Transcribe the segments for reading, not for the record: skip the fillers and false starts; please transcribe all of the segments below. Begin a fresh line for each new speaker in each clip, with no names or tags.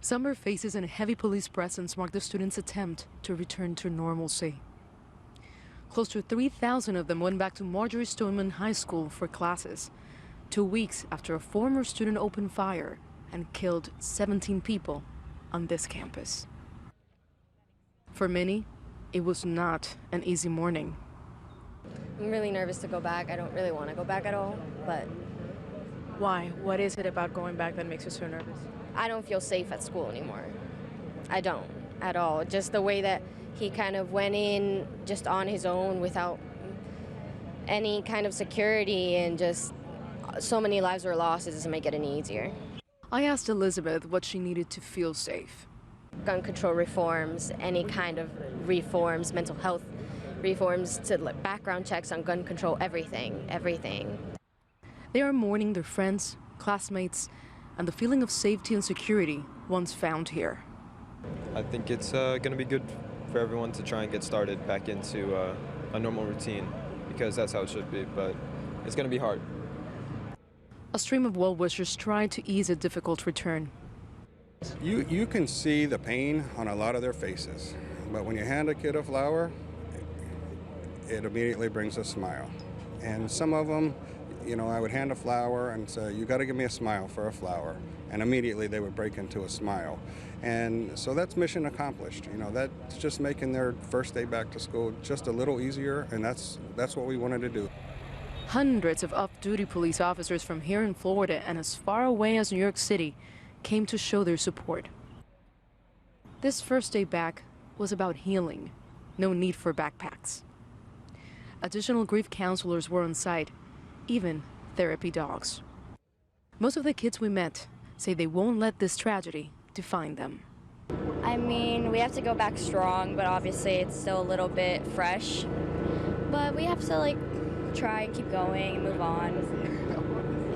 Summer faces and heavy police presence mark the students' attempt to return to normalcy. Close to 3,000 of them went back to Marjorie Stoneman High School for classes, 2 weeks after a former student opened fire and killed 17 people on this campus. For many, it was not an easy morning.
I'm really nervous to go back. I don't really want to go back at all, but...
Why? What is it about going back that makes you so nervous?
I don't feel safe at school anymore. I don't at all. Just the way that he kind of went in just on his own without any kind of security, and just so many lives were lost, it doesn't make it any easier.
I asked Elizabeth what she needed to feel safe.
Gun control reforms, any kind of reforms, mental health reforms, to background checks on gun control, everything.
They are mourning their friends, classmates, and the feeling of safety and security once found here.
I think it's going to be good for everyone to try and get started back into a normal routine, because that's how it should be, but it's going to be hard.
A stream of well-wishers tried to ease a difficult return.
You can see the pain on a lot of their faces, but when you hand a kid a flower, it immediately brings a smile. And some of them, you know, I would hand a flower and say, "You got to give me a smile for a flower," and immediately they would break into a smile. And so that's mission accomplished. You know, that's just making their first day back to school just a little easier, and that's what we wanted to do.
Hundreds of off-duty police officers from here in Florida and as far away as New York City came to show their support. This first day back was about healing, no need for backpacks. Additional grief counselors were on site, even therapy dogs. Most of the kids we met say they won't let this tragedy define them.
I mean, we have to go back strong, but obviously it's still a little bit fresh. But we have to try and keep going and move on.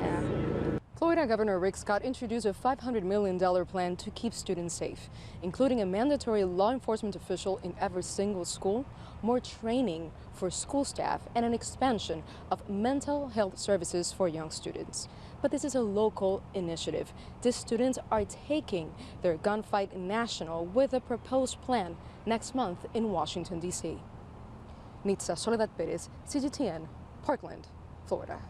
Yeah.
Florida Governor Rick Scott introduced a $500 million plan to keep students safe, including a mandatory law enforcement official in every single school, more training for school staff, and an expansion of mental health services for young students. But this is a local initiative. These students are taking their gunfight national with a proposed plan next month in Washington, D.C. Nitza, Soledad, Perez, CGTN, Parkland, Florida.